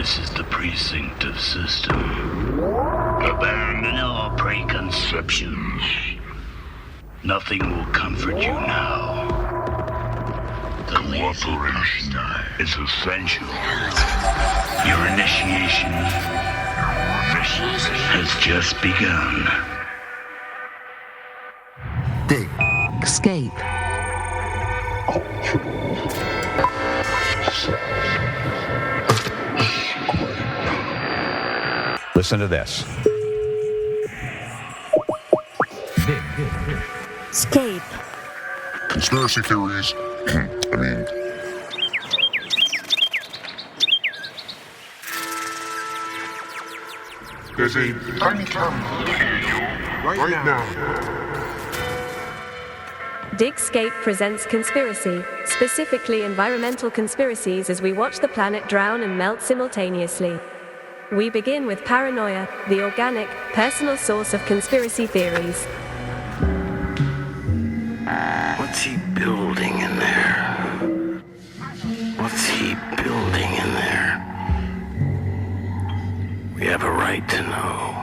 This is the precinct of system. Abandon all preconceptions. Nothing will comfort you now. The cooperation is essential. Your initiation has just begun. Dig. Scape. Listen to this. Scape. Conspiracy theories. There's a tiny camera right now. Scape presents conspiracy, specifically environmental conspiracies as we watch the planet drown and melt simultaneously. We begin with paranoia, the organic, personal source of conspiracy theories. What's he building in there? What's he building in there? We have a right to know.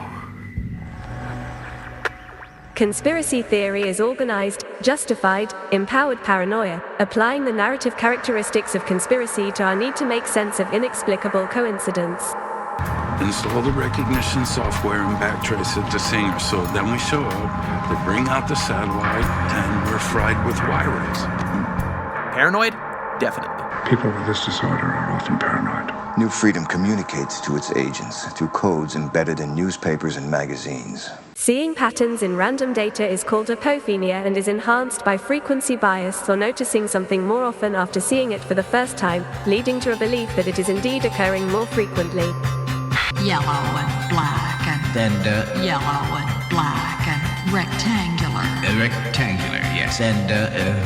Conspiracy theory is organized, justified, empowered paranoia, applying the narrative characteristics of conspiracy to our need to make sense of inexplicable coincidence. Install the recognition software and backtrace it to Singer, so then we show up, they bring out the satellite, and we're fried with Y-rays. Paranoid? Definitely. People with this disorder are often paranoid. New Freedom communicates to its agents through codes embedded in newspapers and magazines. Seeing patterns in random data is called apophenia and is enhanced by frequency bias or noticing something more often after seeing it for the first time, leading to a belief that it is indeed occurring more frequently. Yellow and black and yellow and black and rectangular. Rectangular, yes. And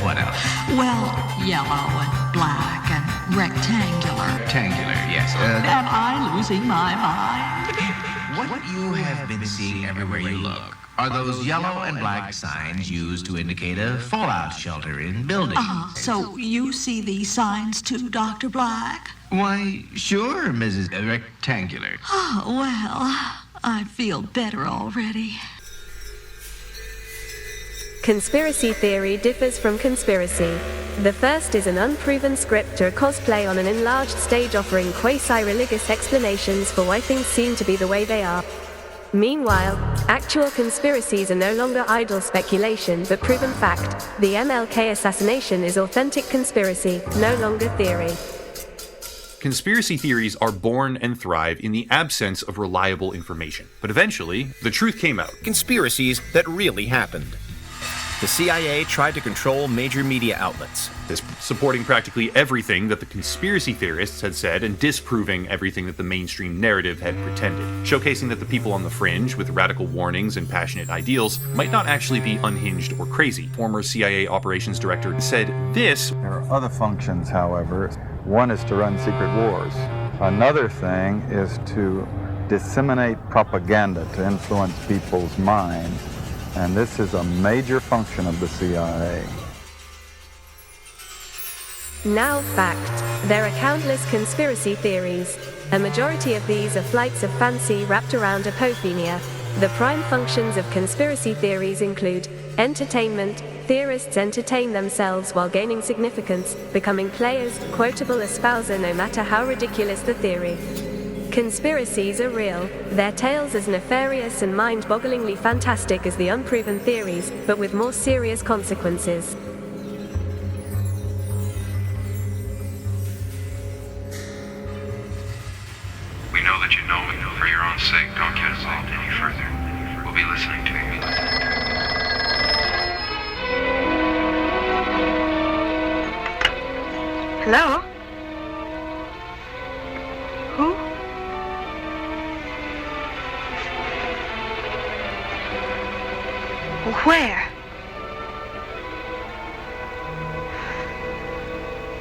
what else? Well, yellow and black and rectangular. Rectangular, yes. Am I losing my mind? What you have been seeing everywhere you look are those yellow and black signs used to indicate a fallout shelter in buildings. So you see these signs too, Dr. Black? Why, sure, Mrs. Rectangular. Oh, well, I feel better already. Conspiracy theory differs from conspiracy. The first is an unproven script or cosplay on an enlarged stage offering quasi-religious explanations for why things seem to be the way they are. Meanwhile, actual conspiracies are no longer idle speculation but proven fact. The MLK assassination is authentic conspiracy, no longer theory. Conspiracy theories are born and thrive in the absence of reliable information. But eventually, the truth came out. Conspiracies that really happened. The CIA tried to control major media outlets. Supporting practically everything that the conspiracy theorists had said and disproving everything that the mainstream narrative had pretended. Showcasing that the people on the fringe, with radical warnings and passionate ideals, might not actually be unhinged or crazy. Former CIA operations director said this: There are other functions, however. One is to run secret wars. Another thing is to disseminate propaganda to influence people's minds. And this is a major function of the CIA. Now fact. There are countless conspiracy theories. A majority of these are flights of fancy wrapped around apophenia. The prime functions of conspiracy theories include entertainment. Theorists entertain themselves while gaining significance, becoming players, quotable espouser no matter how ridiculous the theory. Conspiracies are real, their tales as nefarious and mind-bogglingly fantastic as the unproven theories, but with more serious consequences. We know that you know me. For your own sake, don't get involved any further. We'll be listening to you. Hello? Who? Where?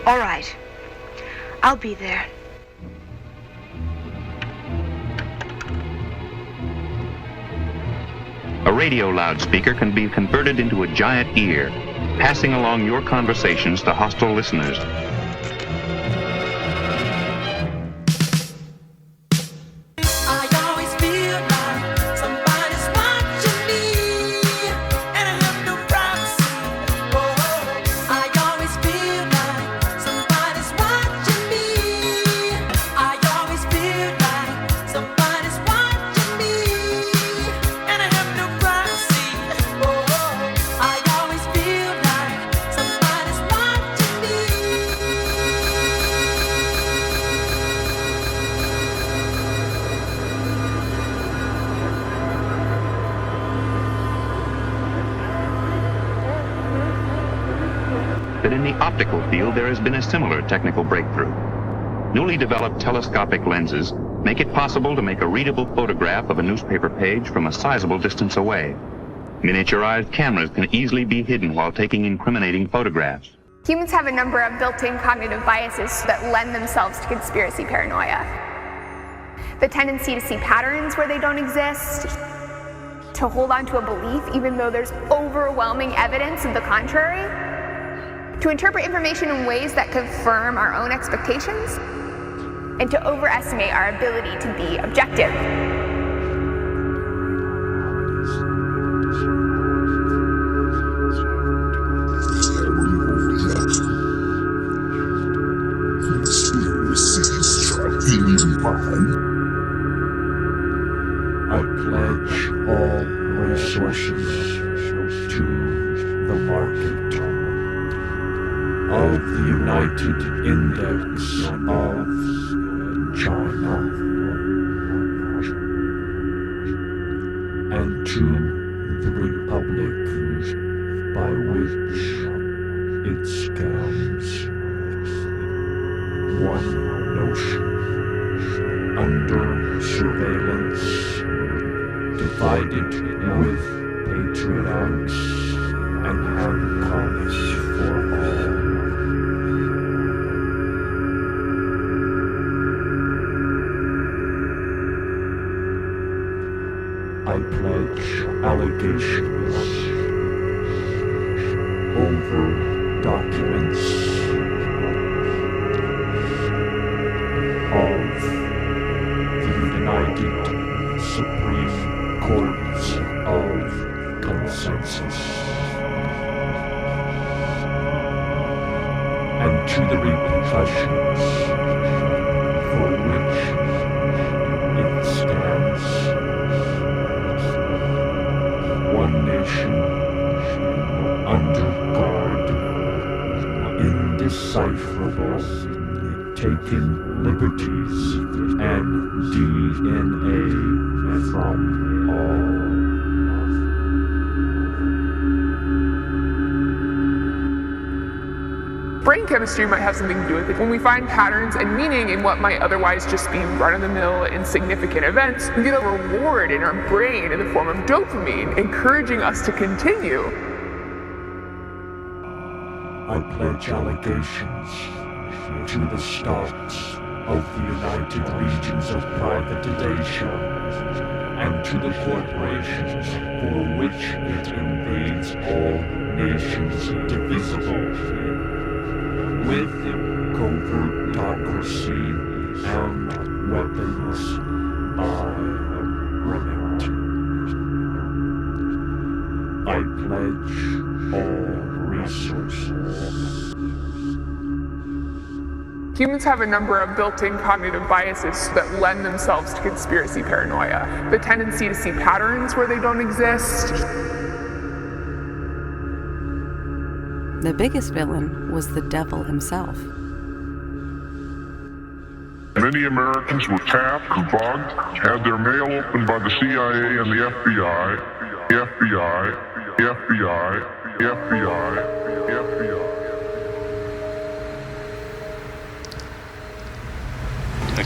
All right. I'll be there. A radio loudspeaker can be converted into a giant ear, passing along your conversations to hostile listeners. that in the optical field there has been a similar technical breakthrough. Newly developed telescopic lenses make it possible to make a readable photograph of a newspaper page from a sizable distance away. Miniaturized cameras can easily be hidden while taking incriminating photographs. Humans have a number of built-in cognitive biases that lend themselves to conspiracy paranoia. The tendency to see patterns where they don't exist, to hold on to a belief even though there's overwhelming evidence of the contrary, to interpret information in ways that confirm our own expectations, and to overestimate our ability to be objective. I pledge all resources to the market of the United Index of China and to the republic by which it scams. One notion under surveillance, divided with patriarchs and handcuffs for all. I pledge allegations over documents of the United Supreme Courts of Consensus, and to the repercussions for which it stands. One nation, under guard, indecipherable, taking liberties and DNA from all. Brain chemistry might have something to do with it. When we find patterns and meaning in what might otherwise just be run-of-the-mill, insignificant events, we get a reward in our brain in the form of dopamine, encouraging us to continue. I pledge allegations to the stocks of the United Regions of Privatization and to the corporations for which it invades all nations divisible with covertocracy and weapons by remit. I pledge all resources. Humans have a number of built-in cognitive biases that lend themselves to conspiracy paranoia. The tendency to see patterns where they don't exist. The biggest villain was the devil himself. Many Americans were tapped or bugged, had their mail opened by the CIA and the FBI, the FBI, the FBI, the FBI, the FBI.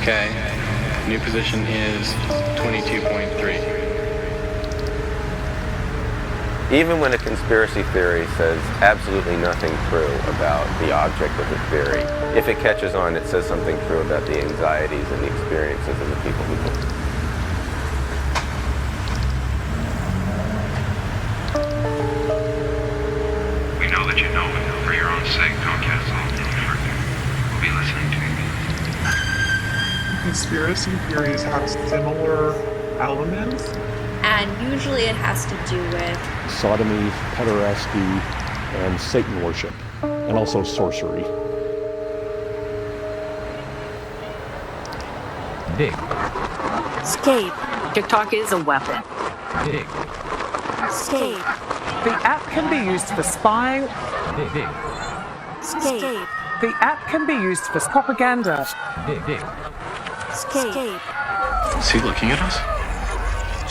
Okay, new position is 22.3. Even when a conspiracy theory says absolutely nothing true about the object of the theory, if it catches on, it says something true about the anxieties and the experiences of the people who believe. We know that you know, but for your own sake, don't get us off any further. We'll be listening to you. Conspiracy theories have similar elements. And usually it has to do with sodomy, pederasty, and Satan worship, and also sorcery. Dig. Scape. TikTok is a weapon. Dig. Scape. The app can be used for spying. Dig. Scape. The app can be used for propaganda. Dig. Scape. Is he looking at us?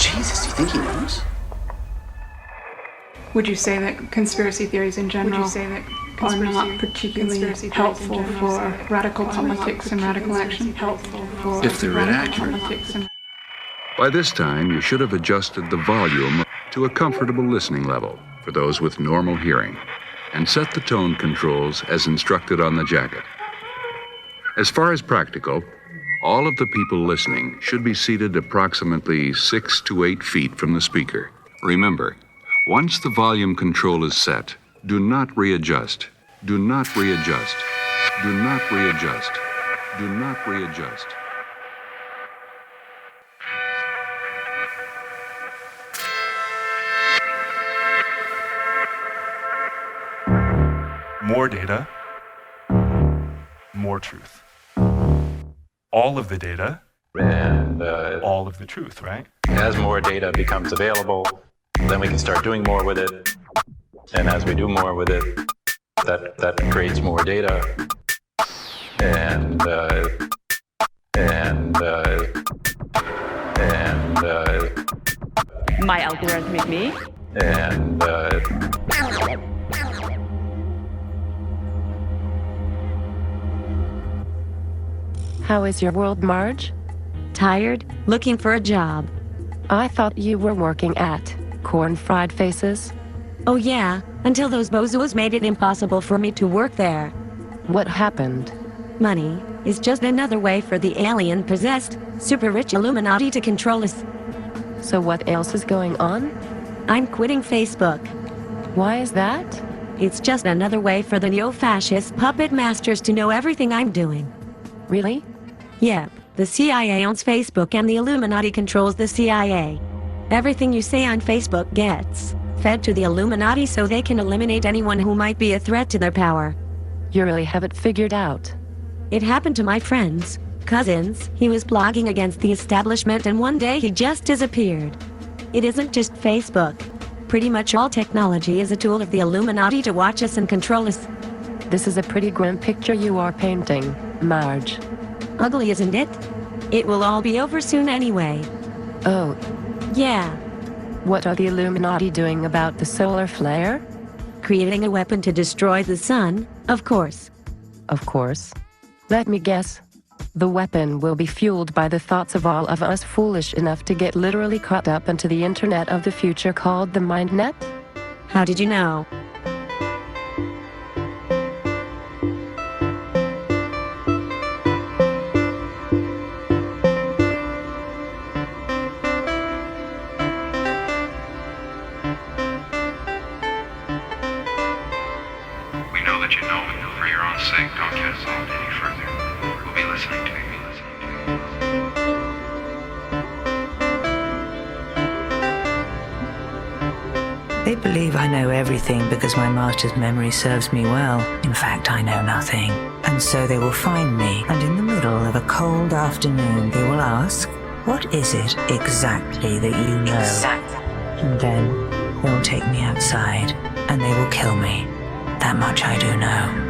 Jesus, do you think he knows? Would you say that conspiracy theories in general are not particularly helpful for radical politics and radical action. If they're inaccurate. By this time, you should have adjusted the volume to a comfortable listening level for those with normal hearing, and set the tone controls as instructed on the jacket. As far as practical, all of the people listening should be seated approximately 6 to 8 feet from the speaker. Remember, once the volume control is set, do not readjust. Do not readjust. Do not readjust. Do not readjust. More data, more truth. All of the data, And all of the truth, right? as more data becomes available, then we can start doing more with it. And as we do more with it, that creates more data. And my algorithmic me. And How is your world, Marge? Tired? Looking for a job. I thought you were working at Corn Fried Faces. Oh yeah, until those bozos made it impossible for me to work there. What happened? Money is just another way for the alien-possessed, super-rich Illuminati to control us. So what else is going on? I'm quitting Facebook. Why is that? It's just another way for the neo-fascist puppet masters to know everything I'm doing. Really? Yep, the CIA owns Facebook and the Illuminati controls the CIA. Everything you say on Facebook gets fed to the Illuminati so they can eliminate anyone who might be a threat to their power. You really have it figured out. It happened to my friends, cousins. He was blogging against the establishment and one day he just disappeared. It isn't just Facebook. Pretty much all technology is a tool of the Illuminati to watch us and control us. This is a pretty grim picture you are painting, Marge. Ugly, isn't it? It will all be over soon anyway. Oh. Yeah. What are the Illuminati doing about the solar flare? Creating a weapon to destroy the sun, of course. Of course. Let me guess. The weapon will be fueled by the thoughts of all of us foolish enough to get literally caught up into the internet of the future called the MindNet? How did you know? We know that you know, and for your own sake, don't cast on any further. We'll be listening to you. They believe I know everything because my master's memory serves me well. In fact, I know nothing. And so they will find me, and in the middle of a cold afternoon, they will ask, "What is it exactly that you know?" And then they will take me outside, and they will kill me. That much I do know.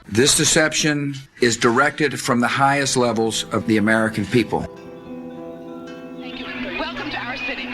This deception is directed from the highest levels of the American people. Welcome to our city.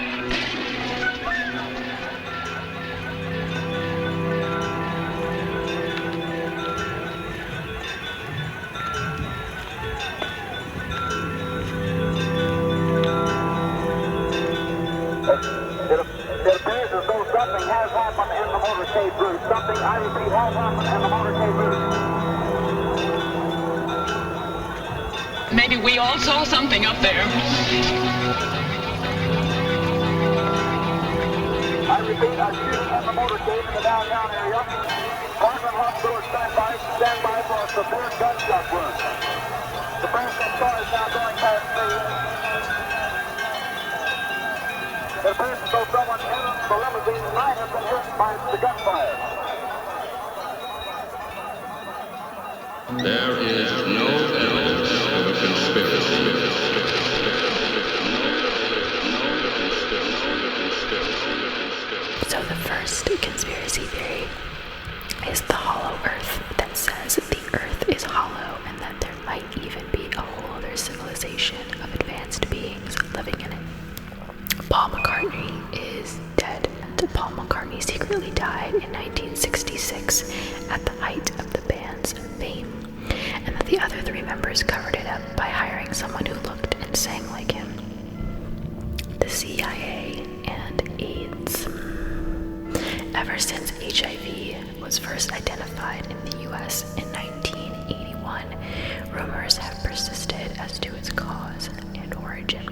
Maybe we all saw something up there. I repeat, a shooting at the motorcade in the downtown area. Parkland Hospital stand by for a severe gunshot wound. The Branson car is now going past speed. It appears as though someone in the limousine might have been hit by the gunfire. There is no evidence of a conspiracy. So the first conspiracy theory is the hollow earth that says the earth is hollow and that there might even be a whole other civilization of advanced beings living in it. Paul McCartney is dead. Paul McCartney secretly died in 1966 at the height of the band's fame, and that the other three members covered it up by hiring someone who looked and sang like him. The CIA and AIDS. Ever since HIV was first identified in the US in 1981, rumors have persisted as to its cause and origin.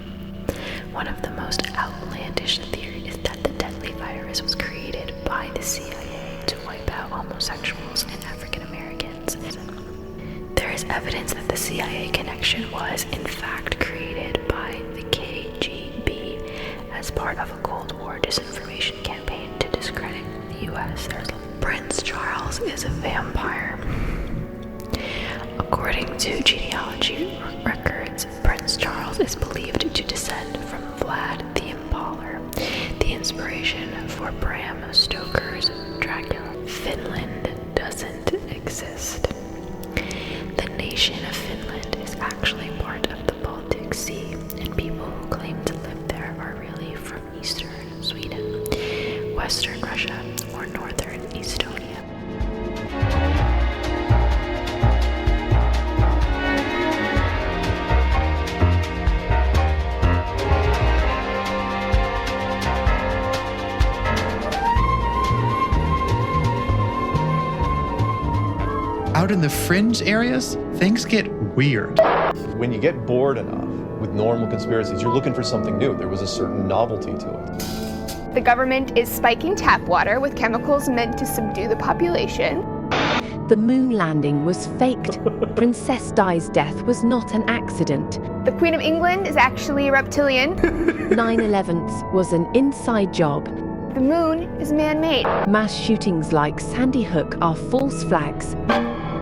One of the most outlandish theories is that the deadly virus was created by the CIA to wipe out homosexuals and African Americans. There is evidence that the CIA connection was, in fact, created by the KGB as part of a Cold War disinformation campaign to discredit the US. Prince Charles is a vampire. According to genealogy records, Prince Charles is believed to descend from Vlad the Impaler, the inspiration for Bram Stoker's Dracula. Finland doesn't exist. The nation of Finland is actually part of the Baltic Sea, and people who claim to live there are really from eastern Sweden, western Russia, or northern Estonia. Out in the fringe areas, things get weird. When you get bored enough with normal conspiracies, you're looking for something new. There was a certain novelty to it. The government is spiking tap water with chemicals meant to subdue the population. The moon landing was faked. Princess Di's death was not an accident. The Queen of England is actually a reptilian. 9/11 was an inside job. The moon is man-made. Mass shootings like Sandy Hook are false flags.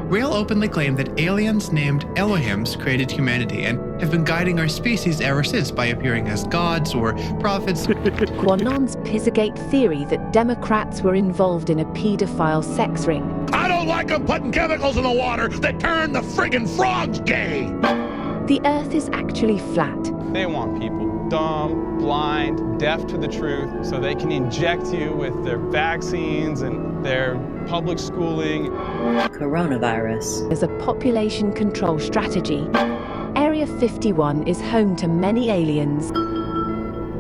We'll openly claim that aliens named Elohims created humanity and have been guiding our species ever since by appearing as gods or prophets. Quanon's Pizzagate theory that Democrats were involved in a pedophile sex ring. I don't like them putting chemicals in the water that turn the friggin' frogs gay! The Earth is actually flat. They want people dumb, blind, deaf to the truth, so they can inject you with their vaccines and their public schooling. Coronavirus is a population control strategy. Area 51 is home to many aliens.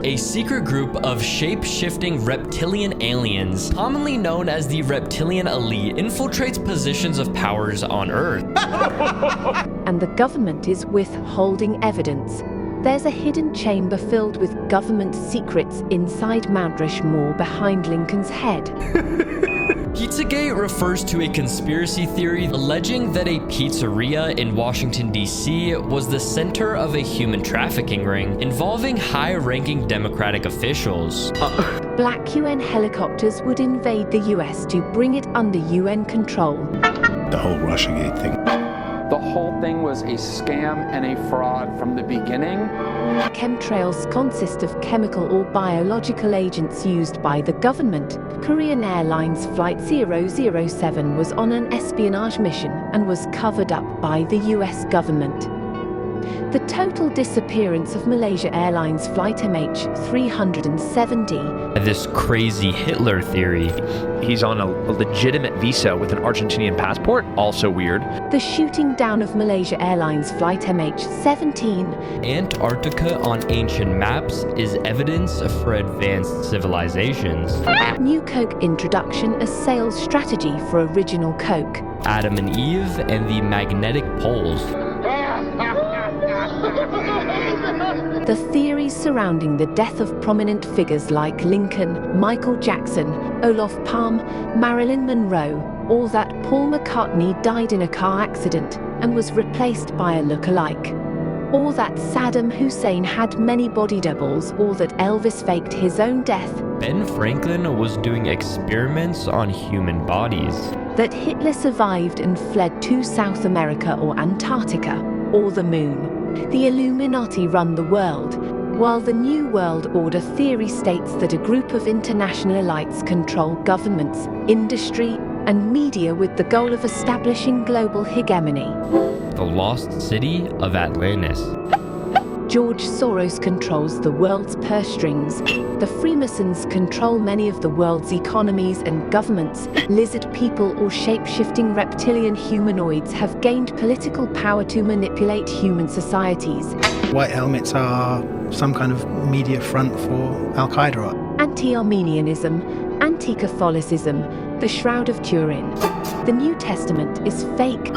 A secret group of shape-shifting reptilian aliens, commonly known as the reptilian elite, infiltrates positions of powers on Earth. And the government is withholding evidence. There's a hidden chamber filled with government secrets inside Mount Rushmore behind Lincoln's head. Pizzagate refers to a conspiracy theory alleging that a pizzeria in Washington, D.C. was the center of a human trafficking ring involving high-ranking Democratic officials. Black UN helicopters would invade the US to bring it under UN control. The whole Russiagate thing. The whole thing was a scam and a fraud from the beginning. Chemtrails consist of chemical or biological agents used by the government. Korean Airlines Flight 007 was on an espionage mission and was covered up by the US government. The total disappearance of Malaysia Airlines flight MH370. This crazy Hitler theory. He's on a legitimate visa with an Argentinian passport, also weird. The shooting down of Malaysia Airlines flight MH17. Antarctica on ancient maps is evidence for advanced civilizations. New Coke introduction as sales strategy for original Coke. Adam and Eve and the magnetic poles. The theories surrounding the death of prominent figures like Lincoln, Michael Jackson, Olof Palme, Marilyn Monroe, or that Paul McCartney died in a car accident and was replaced by a look-alike, or that Saddam Hussein had many body doubles, or that Elvis faked his own death. Ben Franklin was doing experiments on human bodies. That Hitler survived and fled to South America or Antarctica, or the moon. The Illuminati run the world, while the New World Order theory states that a group of international elites control governments, industry, and media with the goal of establishing global hegemony. The lost city of Atlantis. George Soros controls the world's purse strings. The Freemasons control many of the world's economies and governments. Lizard people or shape-shifting reptilian humanoids have gained political power to manipulate human societies. White helmets are some kind of media front for Al-Qaeda. Anti-Armenianism, anti-Catholicism, the Shroud of Turin. The New Testament is fake.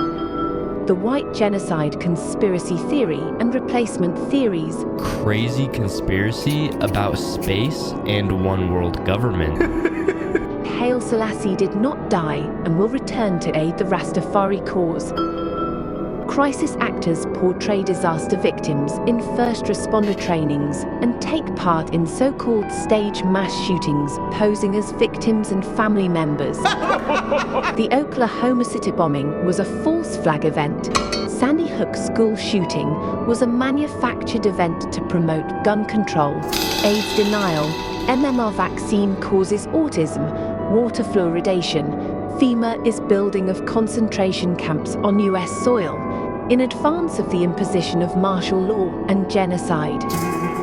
The white genocide conspiracy theory and replacement theories. Crazy conspiracy about space and one world government. Haile Selassie did not die and will return to aid the Rastafari cause. Crisis actors portray disaster victims in first responder trainings and take part in so-called stage mass shootings, posing as victims and family members. The Oklahoma City bombing was a false flag event. Sandy Hook school shooting was a manufactured event to promote gun control. AIDS denial, MMR vaccine causes autism, water fluoridation. FEMA is building of concentration camps on US soil, in advance of the imposition of martial law and genocide.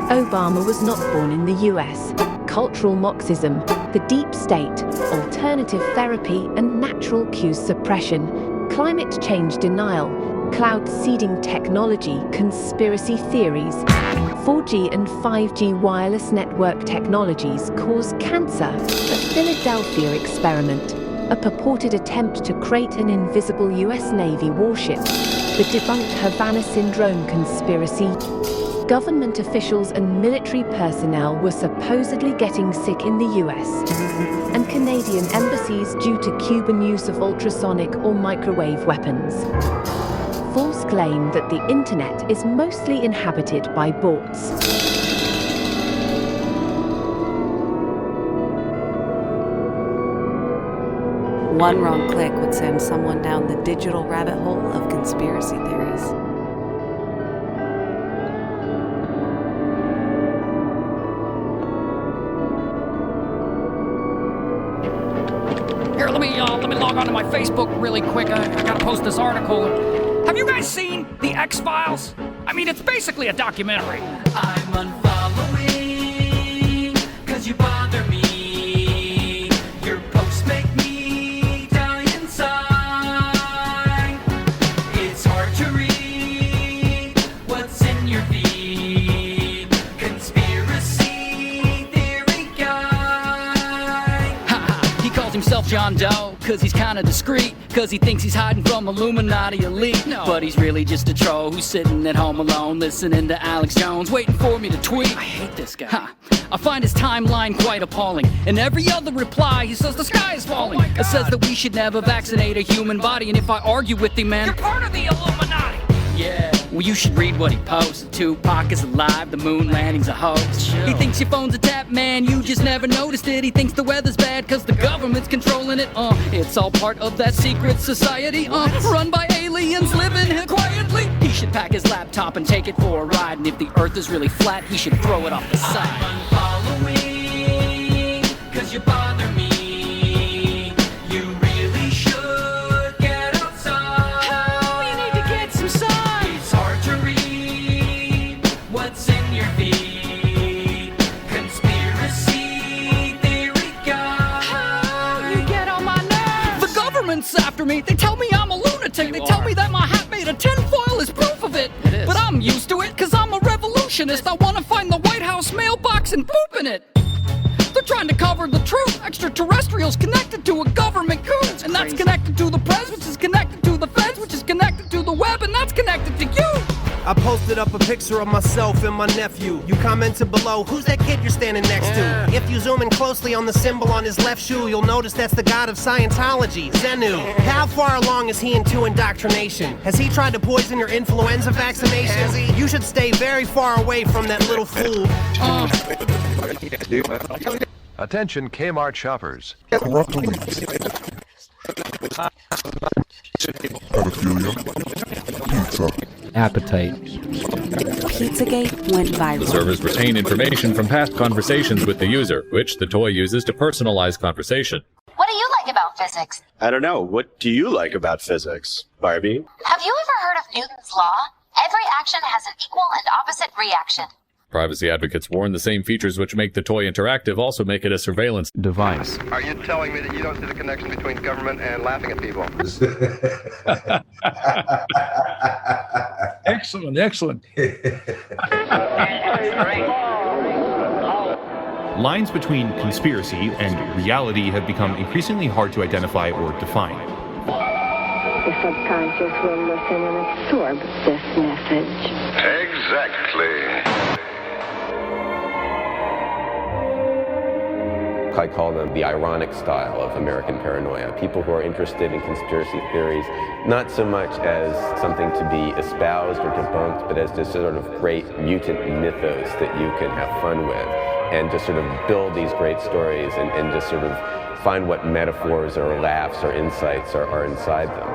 Obama was not born in the US. Cultural Marxism, the deep state, alternative therapy and natural cues suppression, climate change denial, cloud seeding technology, conspiracy theories. 4G and 5G wireless network technologies cause cancer. The Philadelphia experiment, a purported attempt to create an invisible US Navy warship. The debunked Havana Syndrome conspiracy. Government officials and military personnel were supposedly getting sick in the US. And Canadian embassies due to Cuban use of ultrasonic or microwave weapons. False claim that the internet is mostly inhabited by bots. One wrong click would send someone down the digital rabbit hole of conspiracy theories. Here, let me log on to my Facebook really quick. I gotta post this article. Have you guys seen The X-Files? I mean, it's basically a documentary. I'm unfollowing, 'cause you bother me. Your posts make me die inside. It's hard to read what's in your feed. Conspiracy theory guy. He calls himself John Doe, 'cause he's kinda discreet, 'cause he thinks he's hiding from Illuminati elite. No. But he's really just a troll who's sitting at home alone, listening to Alex Jones, waiting for me to tweet. I hate this guy. I find his timeline quite appalling. In every other reply, he says the sky is falling. It says that we should never vaccinate a human body, and if I argue with him, man, you're part of the Illuminati. Yeah, well, you should read what he posts. Tupac is alive, the moon landing's a hoax. He thinks your phone's a tap, man, you just never noticed it. He thinks the weather's bad, 'cause the government's controlling it. It's all part of that secret society, run by aliens living here quietly. He should pack his laptop and take it for a ride, and if the earth is really flat, he should throw it off the side. I'm unfollowing, 'cause you bother me. You really should get outside. Oh, you need to get some sun. It's hard to read what's in your feed. Conspiracy theory guy. You get on my nerves. The government's after me. They tell me I'm a lunatic. They tell me that my hat made of tinfoil is proof of it. But I'm used to it because I'm a revolutionist. I want to find the White House mailbox and poop in it. They're trying to cover the truth. Extraterrestrials connected to a government coup. And that's connected to the press, which is connected to the feds, which is connected to the web, and that's connected to you. I posted up a picture of myself and my nephew. You commented below, who's that kid you're standing next to? If you zoom in closely on the symbol on his left shoe, you'll notice that's the god of Scientology, Zenu. How far along is he into indoctrination? Has he tried to poison your influenza vaccination? You should stay very far away from that little fool. Attention Kmart shoppers. Appetite. Pizzagate went viral. Servers retain information from past conversations with the user, which the toy uses to personalize conversation. What do you like about physics? I don't know. What do you like about physics, Barbie? Have you ever heard of Newton's law? Every action has an equal and opposite reaction. Privacy advocates warn the same features which make the toy interactive also make it a surveillance device. Are you telling me that you don't see the connection between government and laughing at people? Excellent, excellent. Lines between conspiracy and reality have become increasingly hard to identify or define. The subconscious will listen and absorb this message. Exactly. I call them the ironic style of American paranoia. People who are interested in conspiracy theories, not so much as something to be espoused or debunked, but as this sort of great mutant mythos that you can have fun with, and just sort of build these great stories and just sort of find what metaphors or laughs or insights are inside them.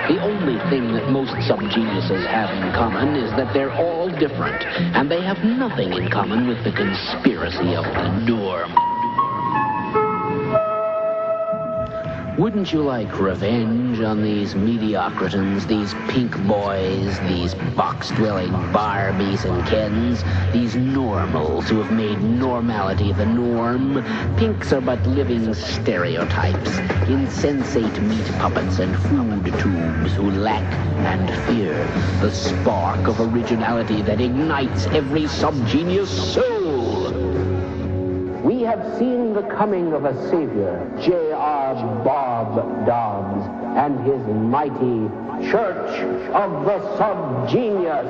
The only thing that most subgeniuses have in common is that they're all different, and they have nothing in common with the conspiracy of the norm. Wouldn't you like revenge on these mediocritans, these pink boys, these box-dwelling Barbies and Kens, these normals who have made normality the norm? Pinks are but living stereotypes, insensate meat puppets and food tubes who lack and fear the spark of originality that ignites every subgenius soul. We have seen the coming of a savior, J.R. Bob Dobbs, and his mighty Church of the Subgenius.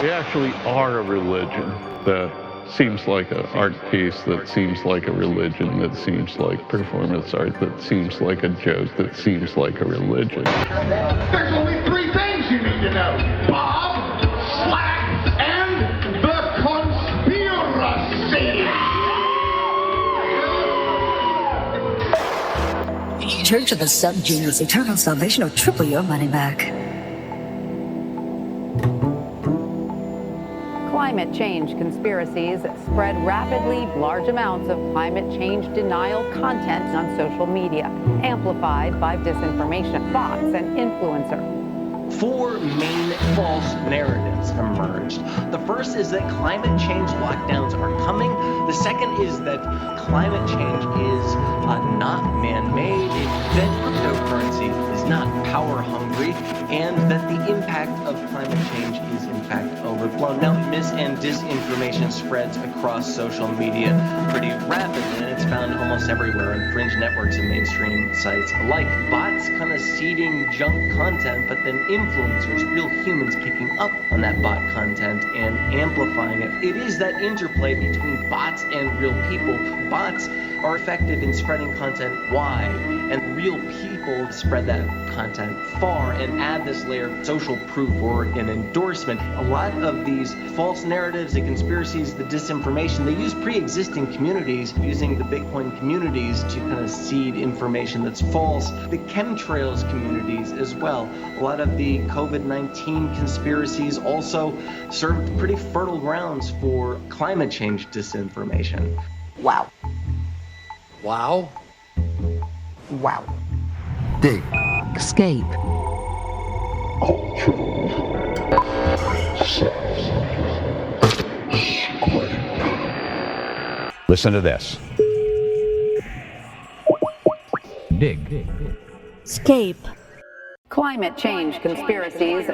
We actually are a religion that seems like an art piece, that seems like a religion, that seems like performance art, that seems like a joke, that seems like a religion. There's only three things you need to know: Bob, Slack, and the conspiracy. Church of the Subgenius, eternal salvation, or triple your money back. Climate change conspiracies spread rapidly. Large amounts of climate change denial content on social media, amplified by disinformation, bots, and influencers. Four main false narratives emerged. The first is that climate change lockdowns are coming. The second is that climate change is not man-made, that cryptocurrency is not power-hungry, and that the impact of climate change is in fact overblown. Now, mis and disinformation spreads across social media pretty rapidly, and it's found almost everywhere in fringe networks and mainstream sites alike. Bots kind of seeding junk content, but then influencers, real humans, picking up on that bot content and amplifying it. It is that interplay between bots and real people. Bots are effective in spreading content wide, and real people spread that content far and add this layer of social proof or an endorsement. A lot of these false narratives, the conspiracies, the disinformation, they use pre-existing communities, using the Bitcoin communities to kind of seed information that's false. The chemtrails communities as well. A lot of the COVID-19 conspiracies also served pretty fertile grounds for climate change disinformation. Wow. Wow. Wow. Dig. Scape. Listen to this. Dig. Scape. Climate change conspiracies.